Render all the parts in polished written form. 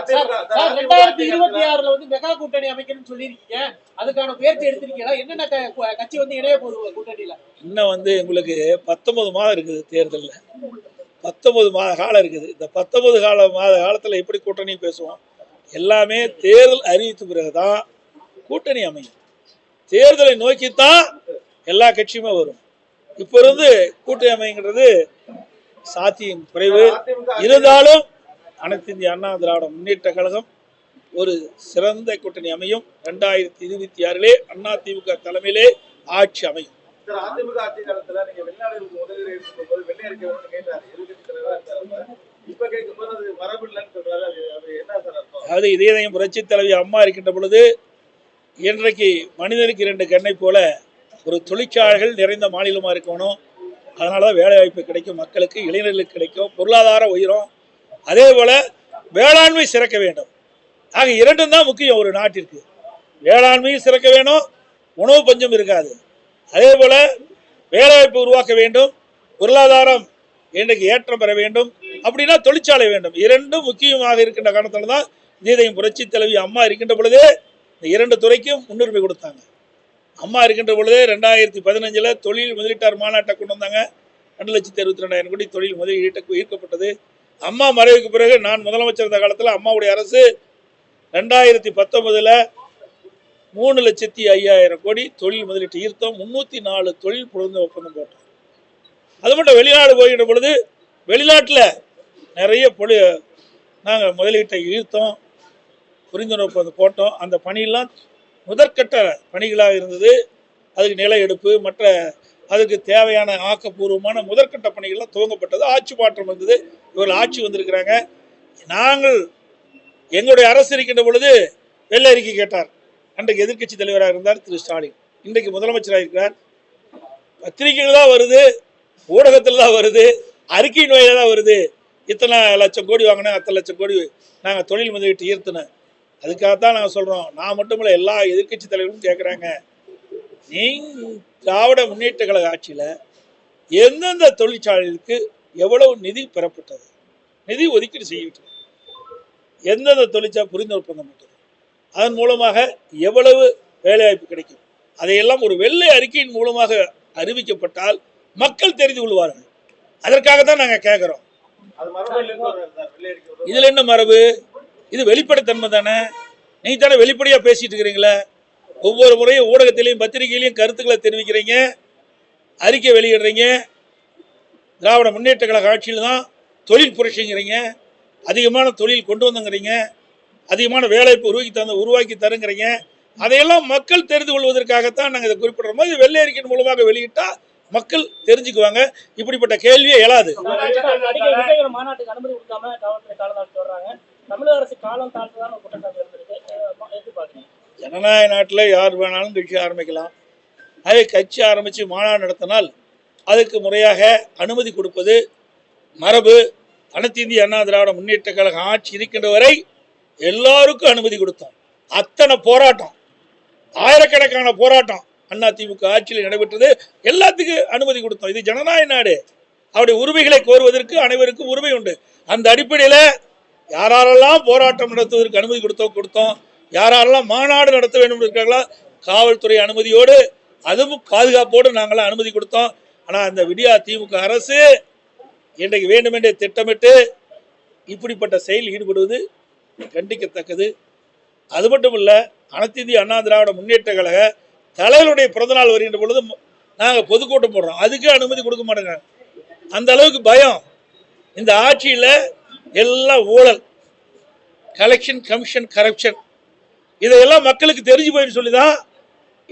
2026 வந்து மெகா கூட்டணி அமைக்கணும்னு சொல்லியிருக்கீங்க. அதுக்கான முயற்சி எடுத்திருக்கீங்களா? என்னென்ன கட்சி வந்து இணைய போகுது கூட்டணியில? இன்னும் வந்து உங்களுக்கு 19 மாதம் இருக்குது தேர்தல்ல. 19 மாத காலம் இருக்குது. இந்த 19 மாத காலத்தில் எப்படி கூட்டணி பேசுவோம்? எல்லாமே தேர்தல் அறிவித்த பிறகுதான் கூட்டணி அமையும். தேர்தலை நோக்கித்தான் எல்லா கட்சியுமே வரும். இப்போ இருந்து கூட்டணி அமைங்கிறது சாத்தியம் குறைவு. இருந்தாலும் அனைத்து இந்திய அண்ணா திராவிட முன்னேற்ற கழகம் ஒரு சிறந்த கூட்டணி அமையும். 2026 அண்ணா திமுக தலைமையிலே ஆட்சி அமையும். அதிமுக ஆட்சி காலத்துல நீங்க வெளிநாடு முதலீடு இருக்கும்போது வெள்ளை அறிக்கை கேட்டாரு, எதிர்கட்சி தலைவரா இருந்தாரு. இப்ப கேட்கும்போது அது மரபு இல்லைன்னு சொல்றாரு. அது என்ன சார் அர்த்தம்? அதாவது இதயம் புரட்சி தலைவி அம்மா இருக்கின்ற பொழுது இன்றைக்கு மனிதனுக்கு 2 கண்ணை போல ஒரு தொழிற்சாலைகள் நிறைந்த மாநிலமா இருக்கணும். அதனாலதான் வேலை வாய்ப்பு கிடைக்கும், மக்களுக்கு இளைஞர்களுக்கு கிடைக்கும், பொருளாதாரம் உயரும். அதே போல வேளாண்மை சிறக்க வேண்டும். ஆக 2 தான் முக்கியம் ஒரு நாட்டிற்கு. வேளாண்மையும் சிறக்க வேணும், உணவு பஞ்சம் இருக்காது. அதே போல வேலைவாய்ப்பு உருவாக்க வேண்டும், பொருளாதாரம் இன்றைக்கு ஏற்றம் பெற வேண்டும். அப்படின்னா தொழிற்சாலை வேண்டும். 2 முக்கியமாக இருக்கின்ற காரணத்தால் தான் இதயம் புரட்சி தலைவி அம்மா இருக்கின்ற பொழுதே இந்த 2 துறைக்கும் முன்னுரிமை கொடுத்தாங்க. அம்மா இருக்கின்ற பொழுதே 2015 தொழில் முதலீட்டார் மாநாட்டை கொண்டு வந்தாங்க. 2,62,000 கோடி தொழில் முதலீடு ஈர்க்கப்பட்டது. அம்மா மறைவுக்கு பிறகு நான் முதலமைச்சர் இருந்த காலத்தில் அம்மாவுடைய அரசு 2019 3,05,000 கோடி தொழில் முதலீட்டு ஈர்த்தோம். 304 தொழில் புரிந்து ஒப்பந்தம் போட்டோம். அது மட்டும் வெளிநாடு போகின்ற பொழுது வெளிநாட்டில் நிறைய நாங்கள் முதலீட்டை ஈர்த்தோம், புரிந்துணர்வு ஒப்பந்தம் போட்டோம். அந்த பணியெல்லாம் முதற்கட்ட பணிகளாக இருந்தது. அதுக்கு நில எடுப்பு மற்ற அதுக்கு தேவையான ஆக்கப்பூர்வமான முதற்கட்ட பணிகள்லாம் துவங்கப்பட்டது. ஆட்சி மாற்றம் வந்தது. இவர்கள் ஆட்சி வந்திருக்கிறாங்க. நாங்கள் எங்களுடைய அரசு இருக்கின்ற பொழுது வெள்ளை அறிக்கை கேட்டார். அன்றைக்கு எதிர்கட்சி தலைவராக இருந்தார் திரு ஸ்டாலின். இன்றைக்கு முதலமைச்சராக இருக்கிறார். பத்திரிகைகள் தான் வருது, ஊடகத்தில் தான் வருது, அறிக்கையின் வாயிலாக தான் வருது. இத்தனை லட்சம் கோடி வாங்கினேன், அத்தனை லட்சம் கோடி நாங்கள் தொழில் முதலீட்டு ஈர்த்தினேன். அதுக்காகத்தான் நாங்கள் சொல்கிறோம். நான் மட்டுமில்லை, எல்லா எதிர்கட்சி தலைவர்களும் கேட்குறாங்க, திராவிட முன்னேற்ற கழக ஆட்சியில் எந்தெந்த தொழிற்சாலைகளுக்கு எவ்வளவு நிதி பெறப்பட்டது, நிதி ஒதுக்கீடு செய்யப்பட்டது, எந்தெந்த தொழிற்சாலை புரிந்து ஒப்பந்தம் பெற்றது, அதன் மூலமாக எவ்வளவு வேலைவாய்ப்பு கிடைக்கும், அதையெல்லாம் ஒரு வெள்ளை அறிக்கையின் மூலமாக அறிவிக்கப்பட்டால் மக்கள் தெரிந்து கொள்வார்கள். அதற்காகத்தான் நாங்கள் கேட்குறோம். இதில் என்ன மரபு? இது வெளிப்படைத்தன்மை தானே. நீங்க தானே வெளிப்படையாக பேசிட்டு இருக்கிறீங்களே. ஒவ்வொரு முறையும் ஊடகத்திலையும் பத்திரிகையிலையும் கருத்துக்களை தெரிவிக்கிறீங்க, அறிக்கை வெளியிடுறீங்க. திராவிட முன்னேற்ற கழக ஆட்சியில் தான் தொழில் புரட்சிங்கிறீங்க, அதிகமான தொழில் கொண்டு வந்தங்கிறீங்க, அதிகமான வேலைவாய்ப்பு உருவாக்கி தருங்கிறீங்க. அதையெல்லாம் மக்கள் தெரிந்து கொள்வதற்காகத்தான் நாங்கள் இதை குறிப்பிடுறோம். இது வெள்ளை அறிக்கையின் மூலமாக வெளியிட்டா மக்கள் தெரிஞ்சுக்குவாங்க. இப்படிப்பட்ட கேள்வியே எழாது. ஜனநாயக நாட்டில் யார் வேணாலும் கட்சி ஆரம்பிக்கலாம். அதே கட்சி ஆரம்பித்து மாநாடு நடத்தினால் அதுக்கு முறையாக அனுமதி கொடுப்பது மரபு. அனைத்து இந்திய அண்ணா திராவிட முன்னேற்ற கழக ஆட்சி இருக்கின்ற வரை எல்லாருக்கும் அனுமதி கொடுத்தோம். அத்தனை போராட்டம், ஆயிரக்கணக்கான போராட்டம் அண்ணா திமுக ஆட்சியில் நடைபெற்றது. எல்லாத்துக்கும் அனுமதி கொடுத்தோம். இது ஜனநாயக நாடு. அவருடைய உரிமைகளை கோருவதற்கு அனைவருக்கும் உரிமை உண்டு. அந்த அடிப்படையில் யாரெல்லாம் போராட்டம் நடத்துவதற்கு அனுமதி கொடுத்தோம். யாரெல்லாம் மாநாடு நடத்த வேண்டும் இருக்கிறார்களோ காவல்துறை அனுமதியோடு, அதுவும் பாதுகாப்போடு நாங்களாம் அனுமதி கொடுத்தோம். ஆனால் அந்த விடியா திமுக அரசு இன்றைக்கு வேண்டுமென்றே திட்டமிட்டு இப்படிப்பட்ட செயல் ஈடுபடுவது கண்டிக்கத்தக்கது. அது மட்டும் இல்லை, அனைத்து இந்திய அண்ணா திராவிட முன்னேற்ற கழக தலைவருடைய பிறந்தநாள் வருகின்ற பொழுது நாங்கள் பொதுக்கூட்டம் போடுறோம். அதுக்கு அனுமதி கொடுக்க மாட்டேங்க. அந்த அளவுக்கு பயம். இந்த ஆட்சியில் எல்லாம் ஊழல், கலெக்ஷன், கமிஷன், கரப்ஷன், இதையெல்லாம் மக்களுக்கு தெரிஞ்சு போயின்னு சொல்லி தான்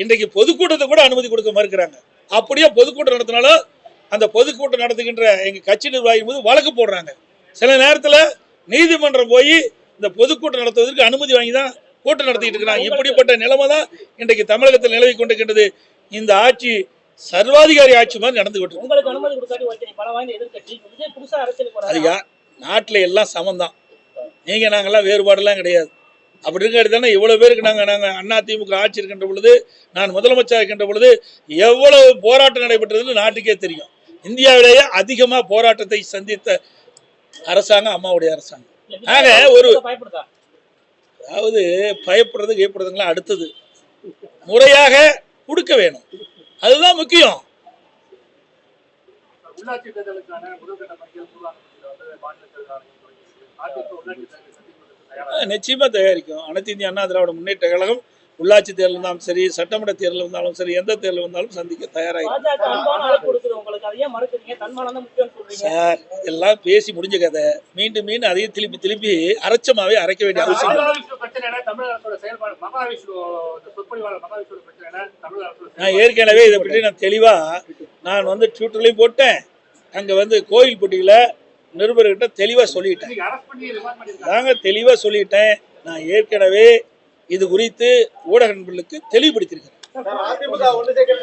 இன்றைக்கு பொதுக்கூட்டத்தை கூட அனுமதி கொடுக்க மறுக்கிறாங்க. அப்படியே பொதுக்கூட்டம் நடத்தினாலும் அந்த பொதுக்கூட்டம் நடத்துகின்ற எங்கள் கட்சி நிர்வாகிகள் போது வழக்கு போடுறாங்க. சில நேரத்தில் நீதிமன்றம் போய் இந்த பொதுக்கூட்டம் நடத்துவதற்கு அனுமதி வாங்கி தான் கூட்டம் நடத்திட்டு இருக்கிறாங்க. இப்படிப்பட்ட நிலைமை தான் இன்றைக்கு தமிழகத்தில் நிலவி கொண்டிருக்கின்றது. இந்த ஆட்சி சர்வாதிகாரி ஆட்சி மாதிரி நடந்துகிட்டு இருக்கு. நாட்டில் எல்லாம் சமந்தான். நீங்கள் நாங்கள்லாம் வேறுபாடெல்லாம் கிடையாது. அப்படி இருக்க தானே இவ்வளோ பேருக்கு நாங்கள் அண்ணா திமுக ஆட்சி இருக்கின்ற பொழுது, நான் முதலமைச்சர் இருக்கின்ற பொழுது எவ்வளவு போராட்டம் நடைபெற்றதுன்னு நாட்டுக்கே தெரியும். இந்தியாவிலேயே அதிகமாக போராட்டத்தை சந்தித்த அரசாங்கம் அம்மாவுடைய அரசாங்கம். ஆக ஒரு அதாவது பயப்படுறது கேட்படுறதுங்களாம் அடுத்தது, முறையாக கொடுக்க வேணும், அதுதான் முக்கியம். உள்ளாட்சி தேர்தலுக்கான முதல்கட்ட பணிகள் மாநில தேர்தல் அதிமுக உள்ளாட்சி தேர்தலை சந்திப்பதற்கு தயாராக நிச்சயமா தயாரிக்கும். அனைத்து இந்திய அண்ணா திராவிட முன்னேற்ற கழகம் உள்ளாட்சி தேர்தல் இருந்தாலும் சரி, சட்டமன்ற தேர்தல் இருந்தாலும் சரி, எந்த தேர்தல் வந்தாலும் சந்திக்க தயாராக பாஜக அன்பான அழைப்பு கொடுக்குது உங்களுக்கு, அதையே மறுக்கிறீங்க? தன்மானம் தான் முக்கியம் சொல்றீங்க சார். எல்லாம் பேசி முடிஞ்ச கதை, மீண்டும் மீண்டும் அதையும் திருப்பி அரைச்சமாவே அரைக்க வேண்டிய அவசியம் இல்லை. மகாவிஷ்ணு பிரச்சனை தமிழக அரசோட செயல்பாடு, மகாவிஷ்ணு சொற்பொழிவாளர் மகாவிஷ்ணு பிரச்சனை தமிழக அரசோட நான் ஏற்கனவே இதை பற்றி நான் தெளிவா நான் ட்விட்டர்லையும் போட்டேன், அங்க கோயில்பட்டியில நிருபர்கிட்ட தெளிவா சொல்லிட்டேன். அரசு பண்ணி ரிமாண்ட் பண்ணிருக்காங்க. நாங்க தெளிவா சொல்லிட்டேன். நான் ஏற்கனவே இது குறித்து ஊடக நண்பர்களுக்கு தெளிவுபடுத்தியிருக்கிறேன். அதிமுக ஒன்று சேர்க்க